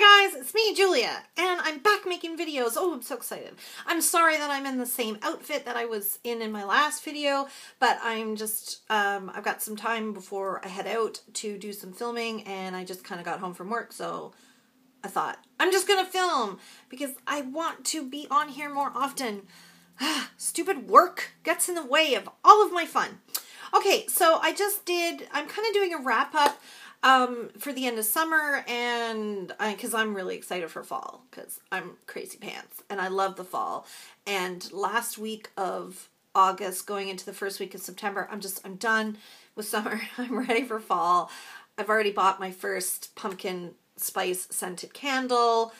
Hi guys, it's me, Julia, and I'm back making videos. Oh, I'm so excited. I'm sorry that I'm in the same outfit that I was in my last video, but I'm just, I've got some time before I head out to do some filming, and I just kind of got home from work, so I thought, I'm just gonna film, because I want to be on here more often. Stupid work gets in the way of all of my fun. Okay, so I'm kind of doing a wrap-up for the end of summer, and because I'm really excited for fall, because I'm crazy pants and I love the fall. And last week of August going into the first week of September, I'm done with summer. I'm ready for fall. I've already bought my first pumpkin spice scented candle.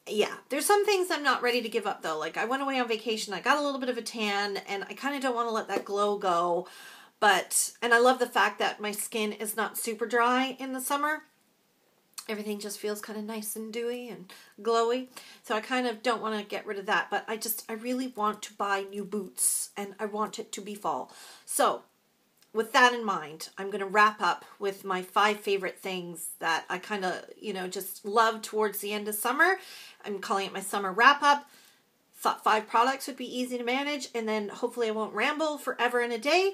Yeah, there's some things I'm not ready to give up though. Like, I went away on vacation, I got a little bit of a tan, and I kind of don't want to let that glow go. And I love the fact that my skin is not super dry in the summer. Everything just feels kind of nice and dewy and glowy. So I kind of don't want to get rid of that. But I really want to buy new boots, and I want it to be fall. So with that in mind, I'm going to wrap up with my 5 favorite things that I kind of, just love towards the end of summer. I'm calling it my summer wrap up. Thought 5 products would be easy to manage, and then hopefully I won't ramble forever in a day.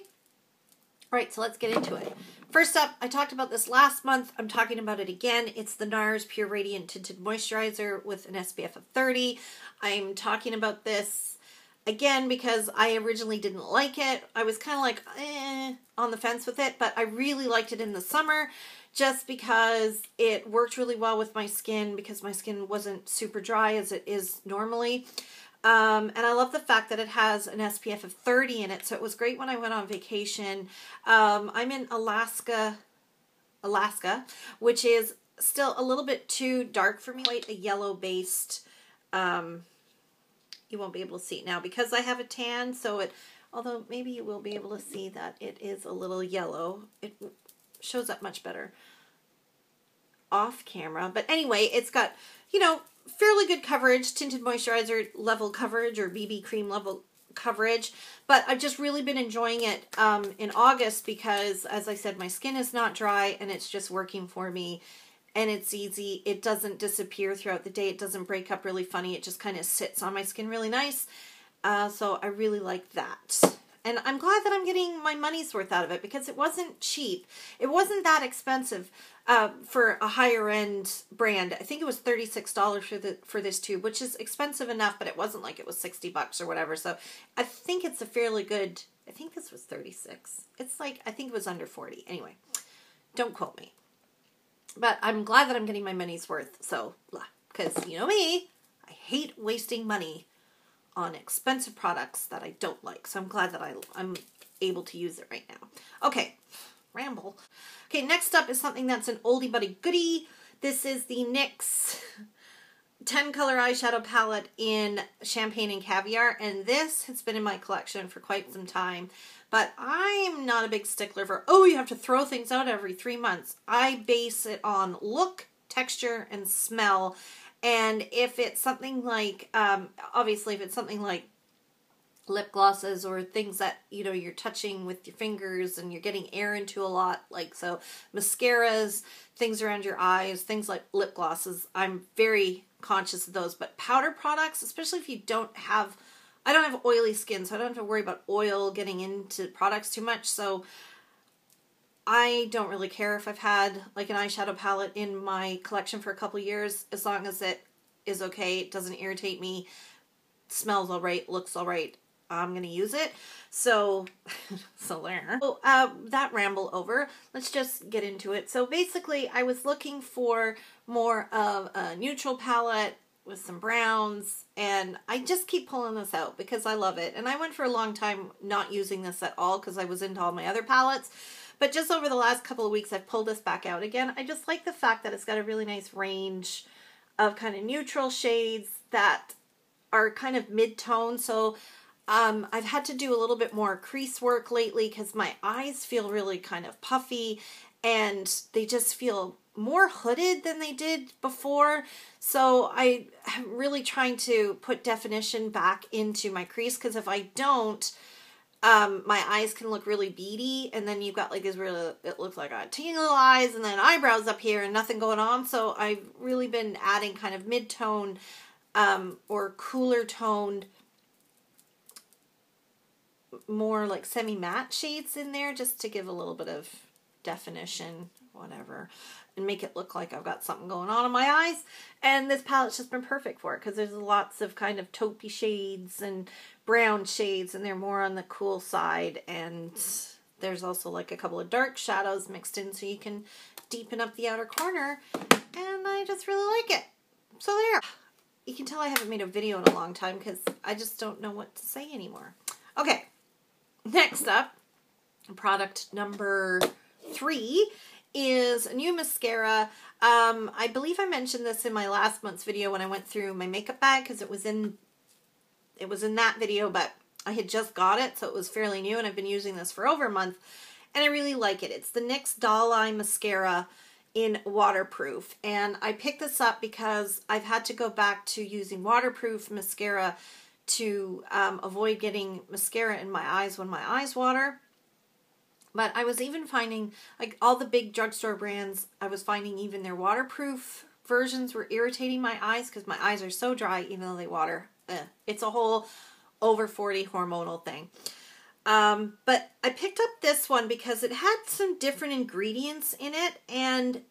All right, so let's get into it. First up, I talked about this last month. I'm talking about it again. It's the NARS Pure Radiant Tinted Moisturizer with an SPF of 30. I'm talking about this again because I originally didn't like it. I was kind of like, on the fence with it, but I really liked it in the summer just because it worked really well with my skin, because my skin wasn't super dry as it is normally. And I love the fact that it has an SPF of 30 in it, so it was great when I went on vacation. I'm in Alaska, which is still a little bit too dark for me. Quite a yellow-based, you won't be able to see it now because I have a tan, although maybe you will be able to see that it is a little yellow. It shows up much better off camera. But anyway, it's got, fairly good coverage, tinted moisturizer level coverage or BB cream level coverage. But I've just really been enjoying it in August because, as I said, my skin is not dry and it's just working for me. And it's easy. It doesn't disappear throughout the day. It doesn't break up really funny. It just kind of sits on my skin really nice. So I really like that. And I'm glad that I'm getting my money's worth out of it because it wasn't cheap. It wasn't that expensive for a higher end brand. I think it was $36 for this tube, which is expensive enough, but it wasn't like it was $60 or whatever. So I think it's a fairly good, I think this was 36. It's like, I think it was under 40. Anyway, don't quote me. But I'm glad that I'm getting my money's worth. So, because you know me, I hate wasting money on expensive products that I don't like. So I'm glad that I'm able to use it right now. Okay, ramble. Okay, next up is something that's an oldie but a goodie. This is the NYX 10 color eyeshadow palette in Champagne and Caviar. And this has been in my collection for quite some time. But I'm not a big stickler for, you have to throw things out every 3 months. I base it on look, texture, and smell. And if it's something like, obviously if it's something like lip glosses or things that, you're touching with your fingers and you're getting air into a lot, like so mascaras, things around your eyes, things like lip glosses, I'm very conscious of those. But powder products, especially if I don't have oily skin, so I don't have to worry about oil getting into products too much. So I don't really care if I've had like an eyeshadow palette in my collection for a couple years, as long as it is okay, it doesn't irritate me, smells all right, looks all right, I'm going to use it. So there. So that ramble over, let's just get into it. So basically I was looking for more of a neutral palette with some browns, and I just keep pulling this out because I love it. And I went for a long time not using this at all because I was into all my other palettes. But just over the last couple of weeks, I've pulled this back out again. I just like the fact that it's got a really nice range of kind of neutral shades that are kind of mid-tone. So I've had to do a little bit more crease work lately because my eyes feel really kind of puffy and they just feel more hooded than they did before. So I'm really trying to put definition back into my crease, because if I don't, my eyes can look really beady, and then you've got like these really, it looks like I got teeny little eyes and then eyebrows up here and nothing going on. So I've really been adding kind of mid-tone or cooler toned, more like semi-matte shades in there just to give a little bit of definition, whatever, and make it look like I've got something going on in my eyes. And this palette's just been perfect for it because there's lots of kind of taupey shades and brown shades, and they're more on the cool side, and there's also like a couple of dark shadows mixed in so you can deepen up the outer corner, and I just really like it. So there. You can tell I haven't made a video in a long time because I just don't know what to say anymore. Okay, next up, product number 3 is a new mascara. I believe I mentioned this in my last month's video when I went through my makeup bag because it was in that video, but I had just got it, so it was fairly new, and I've been using this for over a month, and I really like it. It's the NYX Doll Eye Mascara in waterproof, and I picked this up because I've had to go back to using waterproof mascara to avoid getting mascara in my eyes when my eyes water. But I was even finding, like all the big drugstore brands, I was finding even their waterproof versions were irritating my eyes because my eyes are so dry even though they water. It's a whole over 40 hormonal thing. But I picked up this one because it had some different ingredients in it, and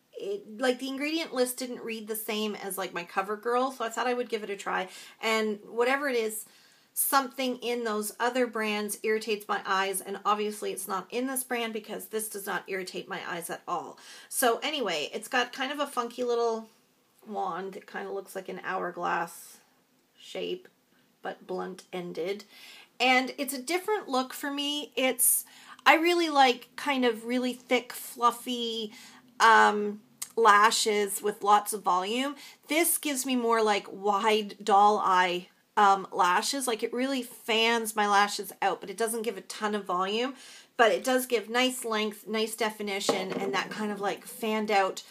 like the ingredient list didn't read the same as like my CoverGirl, so I thought I would give it a try. And whatever it is, something in those other brands irritates my eyes, and obviously it's not in this brand because this does not irritate my eyes at all. So anyway, it's got kind of a funky little wand. It kind of looks like an hourglass shape, but blunt-ended. And it's a different look for me. I really like kind of really thick, fluffy lashes with lots of volume. This gives me more like wide doll eye lashes. Like it really fans my lashes out, but it doesn't give a ton of volume. But it does give nice length, nice definition, and that kind of like fanned out,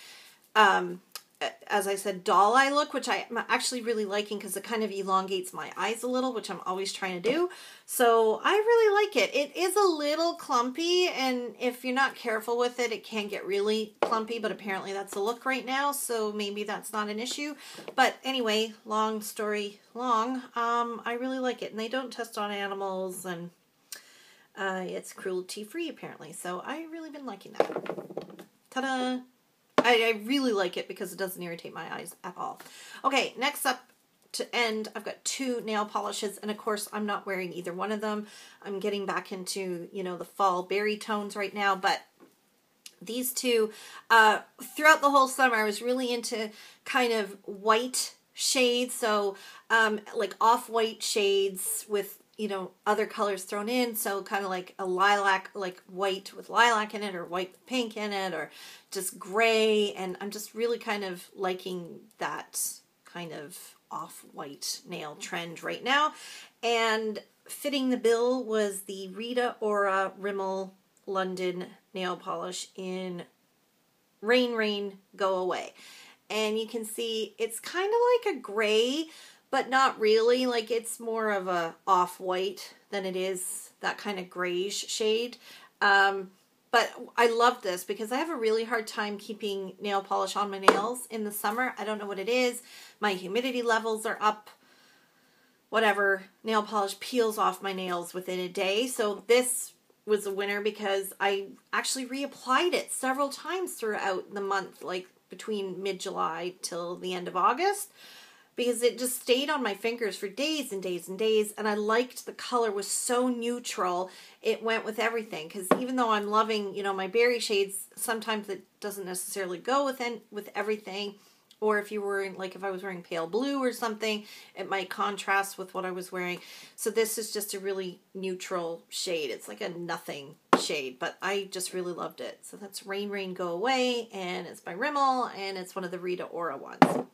as I said, doll eye look, which I'm actually really liking because it kind of elongates my eyes a little, which I'm always trying to do. So I really like it. It is a little clumpy, and if you're not careful with it, it can get really clumpy, but apparently that's the look right now, so maybe that's not an issue. But anyway, long story long, I really like it, and they don't test on animals, and it's cruelty-free apparently, so I've really been liking that. Ta-da! I really like it because it doesn't irritate my eyes at all. Okay, next up to end, I've got 2 nail polishes, and of course I'm not wearing either one of them. I'm getting back into, you know, the fall berry tones right now, but these 2, throughout the whole summer, I was really into kind of white shades, so like off-white shades with, you know, other colors thrown in, so kind of like a lilac, like white with lilac in it, or white with pink in it, or just gray, and I'm just really kind of liking that kind of off-white nail trend right now. And fitting the bill was the Rita Ora Rimmel London nail polish in Rain Rain Go Away. And you can see it's kind of like a gray, but not really. Like it's more of a off-white than it is that kind of grayish shade. But I love this because I have a really hard time keeping nail polish on my nails in the summer. I don't know what it is. My humidity levels are up. Whatever. Nail polish peels off my nails within a day. So this was a winner because I actually reapplied it several times throughout the month, like between mid-July till the end of August, because it just stayed on my fingers for days and days and days, and I liked the color was so neutral. It went with everything, because even though I'm loving, you know, my berry shades, sometimes it doesn't necessarily go with everything. Or if you were like, if I was wearing pale blue or something, it might contrast with what I was wearing. So this is just a really neutral shade. It's like a nothing shade, but I just really loved it. So that's Rain Rain Go Away, and it's by Rimmel, and it's one of the Rita Ora ones.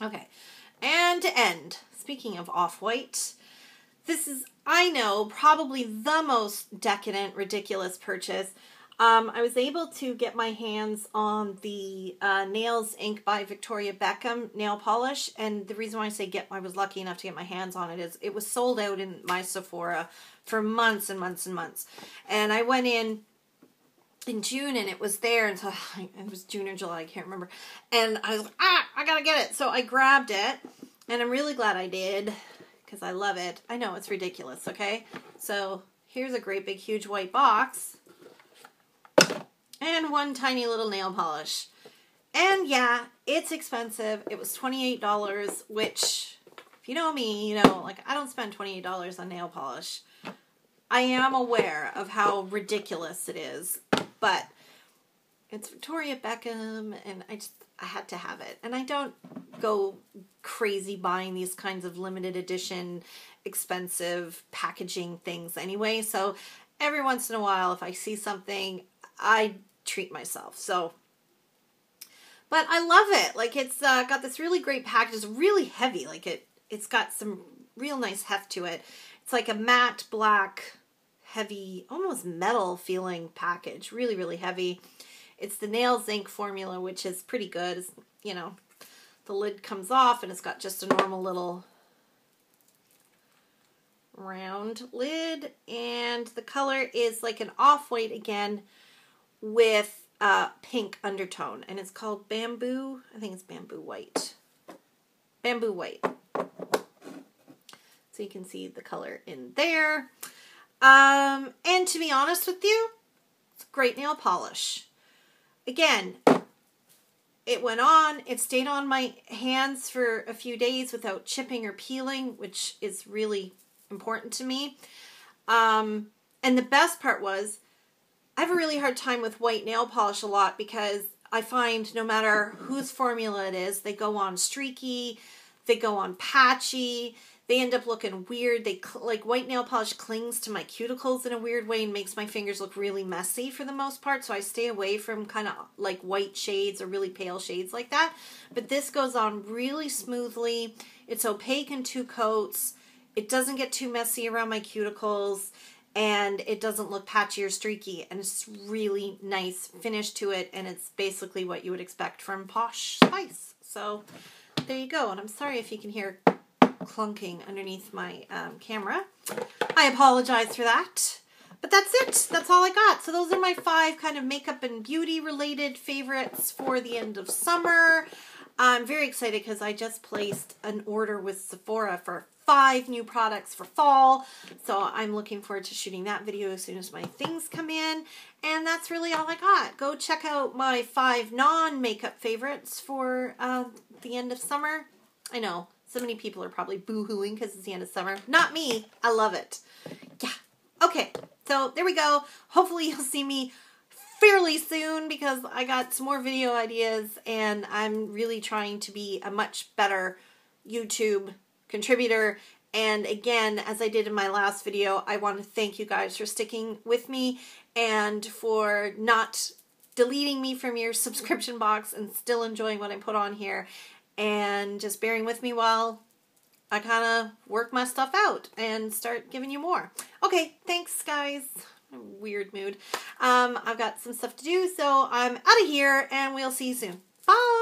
Okay. And to end, speaking of off-white, this is, I know, probably the most decadent, ridiculous purchase. I was able to get my hands on the Nails Inc. by Victoria Beckham nail polish. And the reason why I say I was lucky enough to get my hands on it is it was sold out in my Sephora for months and months and months. And I went in June and it was there. And so it was June or July, I can't remember. And I was like, I gotta get it. So I grabbed it. And I'm really glad I did because I love it. I know it's ridiculous, okay? So here's a great big huge white box. And one tiny little nail polish. And yeah, it's expensive. It was $28, which, if you know me, you know, like I don't spend $28 on nail polish. I am aware of how ridiculous it is, but it's Victoria Beckham, and I had to have it. And I don't go crazy buying these kinds of limited edition, expensive packaging things anyway. So every once in a while, if I see something, I treat myself. So, but I love it. Like it's got this really great package. It's really heavy. Like it's got some real nice heft to it. It's like a matte black, heavy, almost metal feeling package. Really, really heavy. It's the Nails Inc. formula, which is pretty good. It's, you know, the lid comes off and it's got just a normal little round lid. And the color is like an off-white again with pink undertone. And it's called Bamboo. I think it's Bamboo White. Bamboo White. So you can see the color in there. And to be honest with you, it's a great nail polish. Again, it went on. It stayed on my hands for a few days without chipping or peeling, which is really important to me. And the best part was, I have a really hard time with white nail polish a lot because I find no matter whose formula it is, they go on streaky, they go on patchy, they end up looking weird. Like white nail polish clings to my cuticles in a weird way and makes my fingers look really messy for the most part. So I stay away from kind of like white shades or really pale shades like that. But this goes on really smoothly. It's opaque in 2 coats. It doesn't get too messy around my cuticles. And it doesn't look patchy or streaky. And it's really nice finish to it. And it's basically what you would expect from Posh Spice. So there you go. And I'm sorry if you can hear clunking underneath my camera. I apologize for that. But that's it. That's all I got. So those are my 5 kind of makeup and beauty related favorites for the end of summer. I'm very excited because I just placed an order with Sephora for 5 new products for fall. So I'm looking forward to shooting that video as soon as my things come in. And that's really all I got. Go check out my 5 non-makeup favorites for the end of summer. I know, so many people are probably boo-hooing because it's the end of summer. Not me. I love it. Yeah. Okay, so there we go. Hopefully you'll see me fairly soon because I got some more video ideas and I'm really trying to be a much better YouTube contributor. And again, as I did in my last video, I want to thank you guys for sticking with me and for not deleting me from your subscription box and still enjoying what I put on here and just bearing with me while I kind of work my stuff out and start giving you more. Okay, thanks guys. Weird mood. I've got some stuff to do, so I'm out of here and we'll see you soon. Bye!